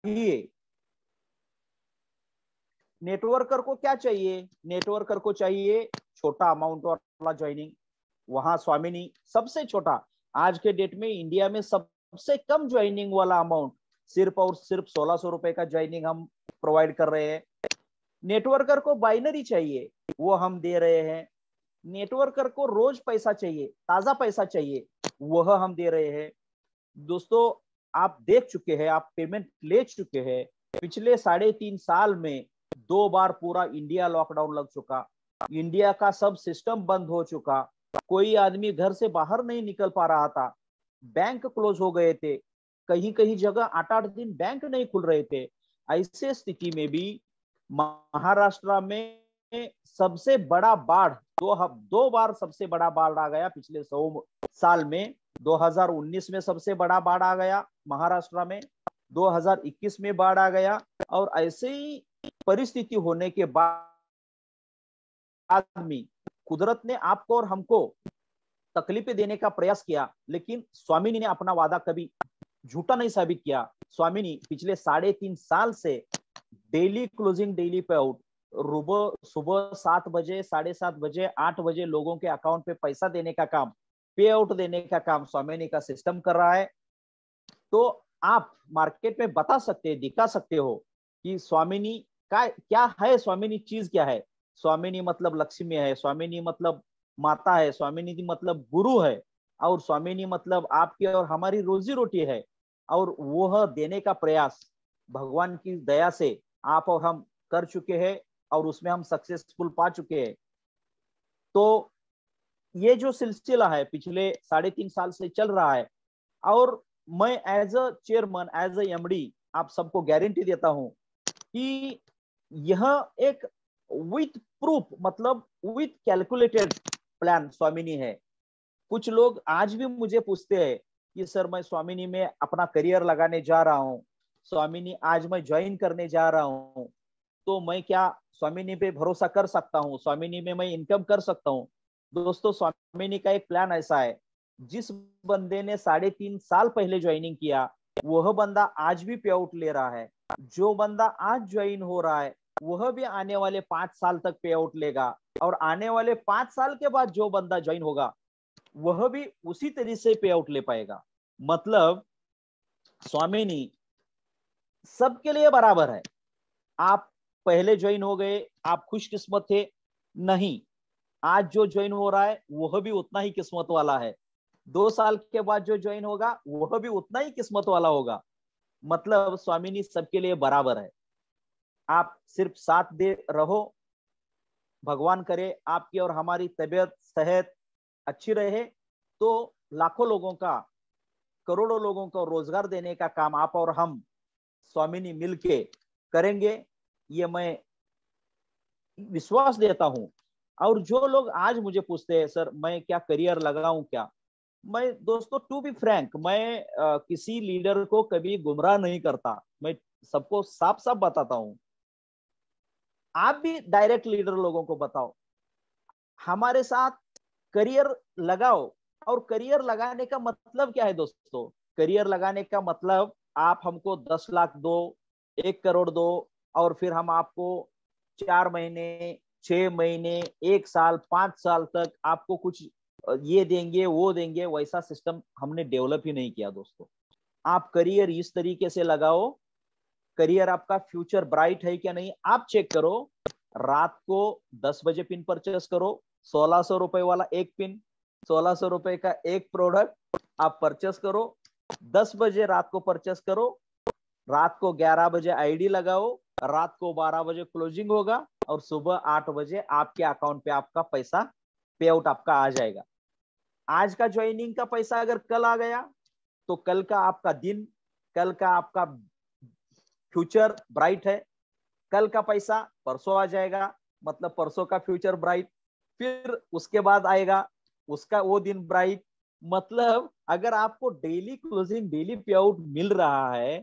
चाहिए। नेटवर्कर को क्या चाहिए? नेटवर्कर को चाहिए छोटा अमाउंट वाला ज्वाइनिंग। वहां स्वामिनी सबसे छोटा, आज के डेट में इंडिया में सबसे कम ज्वाइनिंग वाला अमाउंट सिर्फ और सिर्फ 1600 रुपए का ज्वाइनिंग हम प्रोवाइड कर रहे हैं। नेटवर्कर को बाइनरी चाहिए, वो हम दे रहे हैं। नेटवर्कर को रोज पैसा चाहिए, ताजा पैसा चाहिए, वह हम दे रहे हैं। दोस्तों, आप देख चुके हैं, आप पेमेंट ले चुके हैं। पिछले 3.5 साल में 2 बार पूरा इंडिया लॉकडाउन लग चुका, इंडिया का सब सिस्टम बंद हो चुका, कोई आदमी घर से बाहर नहीं निकल पा रहा था, बैंक क्लोज हो गए थे, कहीं कहीं जगह 8-8 दिन बैंक नहीं खुल रहे थे। ऐसे स्थिति में भी महाराष्ट्र में सबसे बड़ा बाढ़, 2 बार सबसे बड़ा बाढ़ आ गया पिछले 100 साल में। 2019 में सबसे बड़ा बाढ़ आ गया महाराष्ट्र में, 2021 में बाढ़ आ गया। और ऐसे ही परिस्थिति होने के बाद भी कुदरत ने आपको और हमको तकलीफें देने का प्रयास किया, लेकिन स्वामिनी ने अपना वादा कभी झूठा नहीं साबित किया। स्वामिनी पिछले 3.5 साल से डेली क्लोजिंग, डेली पे आउट, सुबह 7 बजे, 7:30 बजे, 8 बजे लोगों के अकाउंट पे पैसा देने का काम, पे आउट देने का काम स्वामिनी का सिस्टम कर रहा है। तो आप मार्केट में बता सकते हैं, दिखा सकते हो कि स्वामिनी का क्या है, स्वामिनी चीज क्या है। स्वामिनी मतलब लक्ष्मी है, स्वामिनी मतलब माता है, स्वामिनी मतलब गुरु है, और स्वामिनी मतलब आपकी और हमारी रोजी रोटी है। और वह देने का प्रयास भगवान की दया से आप और हम कर चुके हैं, और उसमें हम सक्सेसफुल पा चुके हैं। तो ये जो सिलसिला है पिछले 3.5 साल से चल रहा है, और मैं as a chairman, as a MD आप सबको गारंटी देता हूं कि यह एक विथ प्रूफ, मतलब विथ कैलकुलेटेड प्लान स्वामिनी है। कुछ लोग आज भी मुझे पूछते हैं कि सर मैं स्वामिनी में अपना करियर लगाने जा रहा हूं, स्वामिनी आज मैं ज्वाइन करने जा रहा हूं, तो मैं क्या स्वामिनी पे भरोसा कर सकता हूँ, स्वामिनी में मैं इनकम कर सकता हूँ? दोस्तों, स्वामिनी का एक प्लान ऐसा है, जिस बंदे ने 3.5 साल पहले ज्वाइनिंग किया, वह बंदा आज भी पे आउट ले रहा है। जो बंदा आज ज्वाइन हो रहा है, वह भी आने वाले 5 साल तक पे आउट लेगा, और आने वाले 5 साल के बाद जो बंदा ज्वाइन होगा, वह भी उसी तरीके से पे आउट ले पाएगा। मतलब स्वामिनी सबके लिए बराबर है। आप पहले ज्वाइन हो गए, आप खुशकिस्मत थे? नहीं, आज जो ज्वाइन हो रहा है वह भी उतना ही किस्मत वाला है। 2 साल के बाद जो ज्वाइन होगा वह भी उतना ही किस्मत वाला होगा। मतलब स्वामिनी सबके लिए बराबर है। आप सिर्फ साथ दे रहो, भगवान करे आपकी और हमारी तबीयत सेहत अच्छी रहे, तो लाखों लोगों का, करोड़ों लोगों को रोजगार देने का काम आप और हम स्वामिनी मिलके करेंगे, ये मैं विश्वास देता हूं। और जो लोग आज मुझे पूछते हैं सर मैं क्या करियर लगाऊं क्या, मैं दोस्तों टू बी फ्रैंक, मैं किसी लीडर को कभी गुमराह नहीं करता। मैं सबको साफ साफ बताता हूं। आप भी डायरेक्ट लीडर लोगों को बताओ, हमारे साथ करियर लगाओ। और करियर लगाने का मतलब क्या है दोस्तों? करियर लगाने का मतलब आप हमको 10 लाख दो, 1 करोड़ दो, और फिर हम आपको 4 महीने, 6 महीने, 1 साल, 5 साल तक आपको कुछ ये देंगे वो देंगे, वैसा सिस्टम हमने डेवलप ही नहीं किया दोस्तों। आप करियर इस तरीके से लगाओ, करियर आपका फ्यूचर ब्राइट है क्या नहीं आप चेक करो। रात को 10 बजे पिन परचेस करो, 1600 रुपए वाला एक पिन, 1600 रुपए का एक प्रोडक्ट आप परचेस करो। 10 बजे रात को परचेस करो, रात को 11 बजे आईडी लगाओ, रात को 12 बजे क्लोजिंग होगा, और सुबह 8 बजे आपके अकाउंट पे आपका पैसा पे आउट आपका आ जाएगा। आज का ज्वाइनिंग का पैसा अगर कल आ गया, तो कल का आपका दिन, कल का आपका फ्यूचर ब्राइट है। कल का पैसा परसों आ जाएगा, मतलब परसों का फ्यूचर ब्राइट। फिर उसके बाद आएगा उसका वो दिन ब्राइट। मतलब अगर आपको डेली क्लोजिंग, डेली पे आउट मिल रहा है,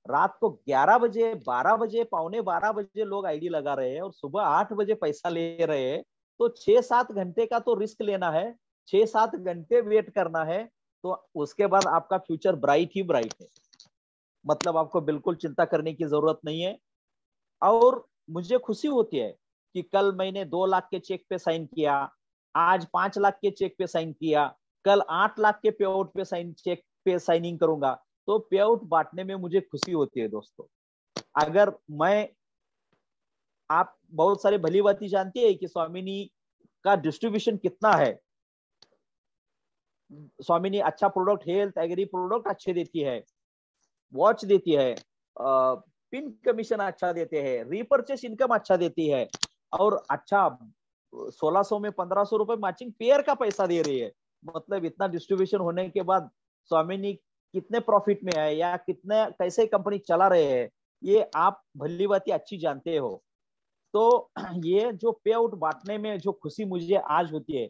रात को 11 बजे, 12 बजे, पौने 12 बजे लोग आईडी लगा रहे हैं, और सुबह 8 बजे पैसा ले रहे हैं, तो 6-7 घंटे का तो रिस्क लेना है, 6-7 घंटे वेट करना है, तो उसके बाद आपका फ्यूचर ब्राइट ही ब्राइट है। मतलब आपको बिल्कुल चिंता करने की जरूरत नहीं है। और मुझे खुशी होती है कि कल मैंने 2 लाख के चेक पे साइन किया, आज 5 लाख के चेक पे साइन किया, कल 8 लाख के पे आउट पे चेक पे साइनिंग करूंगा। तो पे आउट बांटने में मुझे खुशी होती है दोस्तों। अगर मैं, आप बहुत सारे भली बाती जानती है कि स्वामिनी का डिस्ट्रीब्यूशन कितना है। स्वामिनी अच्छा प्रोडक्ट, हेल्थ एग्री प्रोडक्ट अच्छे देती है, वॉच देती है, पिन कमीशन अच्छा देते हैं, रीपर्चेस इनकम अच्छा देती है, और अच्छा 1600 में 1500 रुपए मैचिंग पेयर का पैसा दे रही है। मतलब इतना डिस्ट्रीब्यूशन होने के बाद स्वामिनी कितने प्रॉफिट में है या कितने कैसे कंपनी चला रहे हैं, ये आप भली बाती अच्छी जानते हो। तो ये जो पे आउट बांटने में जो खुशी मुझे आज होती है,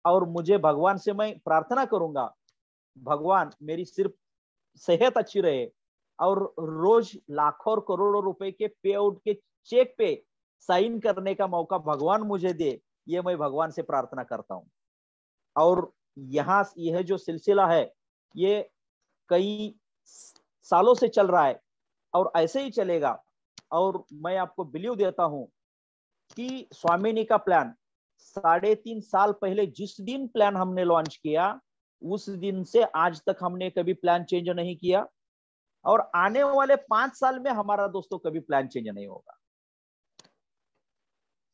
और मुझे भगवान से मैं प्रार्थना करूंगा, भगवान मेरी सिर्फ सेहत अच्छी रहे और रोज लाखों और करोड़ों रुपए के पे आउट के चेक पे साइन करने का मौका भगवान मुझे दे, ये मैं भगवान से प्रार्थना करता हूँ। और यहाँ यह जो सिलसिला है ये कई सालों से चल रहा है और ऐसे ही चलेगा। और मैं आपको बिलीव देता हूं कि स्वामिनी का प्लान 3.5 साल पहले जिस दिन प्लान हमने लॉन्च किया, उस दिन से आज तक हमने कभी प्लान चेंज नहीं किया, और आने वाले 5 साल में हमारा दोस्तों कभी प्लान चेंज नहीं होगा।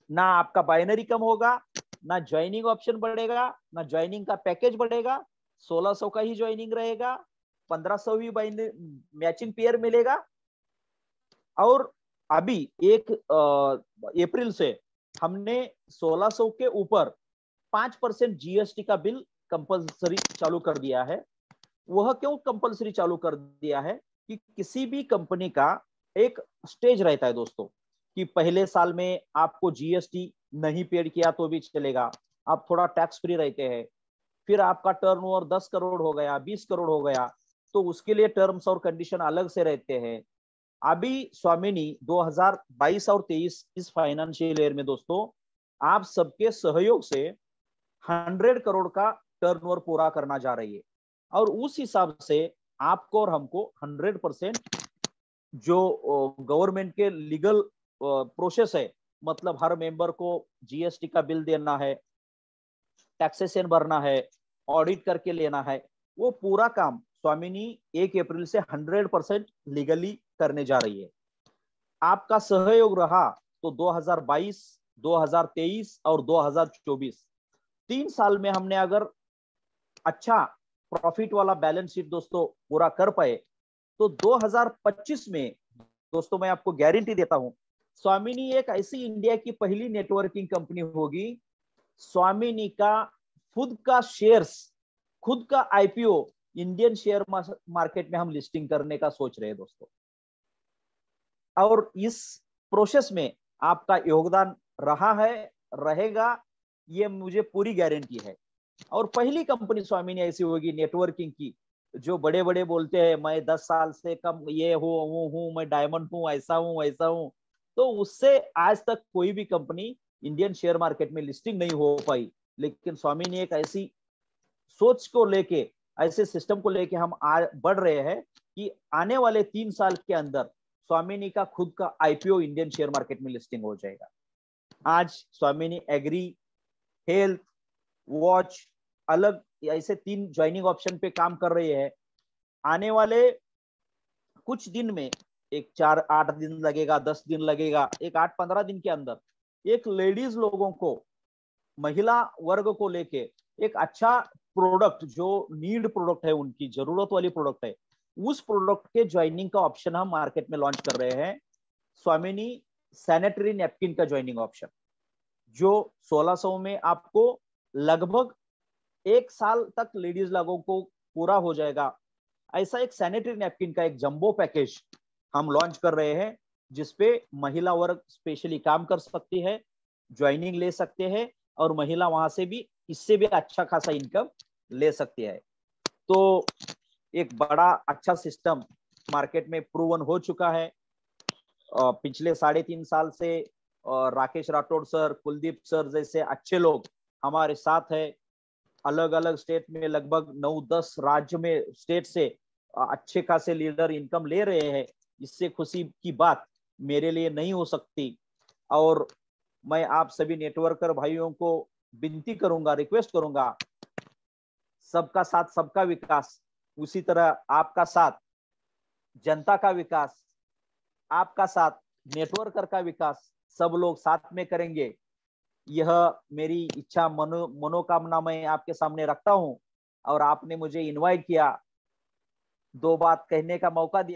ना आपका बाइनरी कम होगा, ना ज्वाइनिंग ऑप्शन बढ़ेगा, ना ज्वाइनिंग का पैकेज बढ़ेगा। 1600 का ही ज्वाइनिंग रहेगा, 1500 भी मैचिंग पेयर मिलेगा। और अभी 1 अप्रैल से हमने 1600 के ऊपर 5% जीएसटी का बिल कंपलसरी चालू कर दिया है। वह क्यों कंपलसरी चालू कर दिया है कि किसी भी कंपनी का एक स्टेज रहता है दोस्तों, कि पहले साल में आपको जीएसटी नहीं पेड किया तो भी चलेगा, आप थोड़ा टैक्स फ्री रहते हैं। फिर आपका टर्नओवर 10 करोड़ हो गया, 20 करोड़ हो गया, तो उसके लिए टर्म्स और कंडीशन अलग से रहते हैं। अभी स्वामिनी 2022 और 23 इस फाइनेंशियल ईयर में दोस्तों आप सबके सहयोग से 100 करोड़ का टर्नओवर पूरा करना जा रही है। और उस हिसाब से आपको और हमको 100% जो गवर्नमेंट के लीगल प्रोसेस है, मतलब हर मेंबर को जीएसटी का बिल देना है, टैक्सेशन भरना है, ऑडिट करके लेना है, वो पूरा काम स्वामिनी 1 अप्रैल से 100% लीगली करने जा रही है। आपका सहयोग रहा तो 2022, 2023 और 2024 3 साल में हमने अगर अच्छा प्रॉफिट वाला बैलेंस शीट दोस्तों पूरा कर पाए, तो 2025 में दोस्तों मैं आपको गारंटी देता हूं, स्वामिनी एक ऐसी इंडिया की पहली नेटवर्किंग कंपनी होगी। स्वामिनी का खुद का शेयर्स, खुद का आईपीओ इंडियन शेयर मार्केट में हम लिस्टिंग करने का सोच रहे हैं दोस्तों। और इस प्रोसेस में आपका योगदान रहा है, रहेगा, ये मुझे पूरी गारंटी है। और पहली कंपनी स्वामिनी ऐसी होगी नेटवर्किंग की, जो बड़े बड़े बोलते हैं मैं 10 साल से कम ये हूँ, मैं डायमंड हूँ, ऐसा हूँ ऐसा हूँ, तो उससे आज तक कोई भी कंपनी इंडियन शेयर मार्केट में लिस्टिंग नहीं हो पाई। लेकिन स्वामिनी एक ऐसी सोच को लेके, ऐसे सिस्टम को लेके हम बढ़ रहे हैं कि आने वाले 3 साल के अंदर स्वामिनी का खुद का आईपीओ इंडियन शेयर मार्केट में लिस्टिंग हो जाएगा। आज स्वामिनी एग्री, हेल्थ, वॉच, अलग ऐसे 3 ज्वाइनिंग ऑप्शन पे काम कर रही है। आने वाले कुछ दिन में, एक 4-8 दिन लगेगा, 10 दिन लगेगा, एक 8-15 दिन के अंदर एक लेडीज लोगों को, महिला वर्ग को लेके एक अच्छा प्रोडक्ट, जो नीड प्रोडक्ट है, उनकी जरूरत वाली प्रोडक्ट है, उस प्रोडक्ट के ज्वाइनिंग का ऑप्शन हम मार्केट में लॉन्च कर रहे हैं। स्वामिनी सैनिटरी नैपकिन का ज्वाइनिंग ऑप्शन, जो 1600 में आपको लगभग 1 साल तक लेडीज लोगों को पूरा हो जाएगा। ऐसा एक सैनिटरी नैपकिन का एक जंबो पैकेज हम लॉन्च कर रहे हैं, जिसपे महिला वर्ग स्पेशली काम कर सकती है, ज्वाइनिंग ले सकते हैं, और महिला वहां से भी इससे भी अच्छा खासा इनकम ले सकती है। तो एक बड़ा अच्छा सिस्टम मार्केट में प्रूवन हो चुका है। पिछले 3.5 साल से राकेश राठौड़ सर, कुलदीप सर जैसे अच्छे लोग हमारे साथ है। अलग अलग स्टेट में लगभग 9-10 राज्य में स्टेट से अच्छे खासे लीडर इनकम ले रहे हैं, इससे खुशी की बात मेरे लिए नहीं हो सकती। और मैं आप सभी नेटवर्कर भाइयों को विनती करूंगा, रिक्वेस्ट करूंगा, सबका साथ सबका विकास, उसी तरह आपका साथ जनता का विकास, आपका साथ नेटवर्कर का विकास, सब लोग साथ में करेंगे। यह मेरी इच्छा, मनोकामना मैं आपके सामने रखता हूं। और आपने मुझे इनवाइट किया, दो बात कहने का मौका दिया।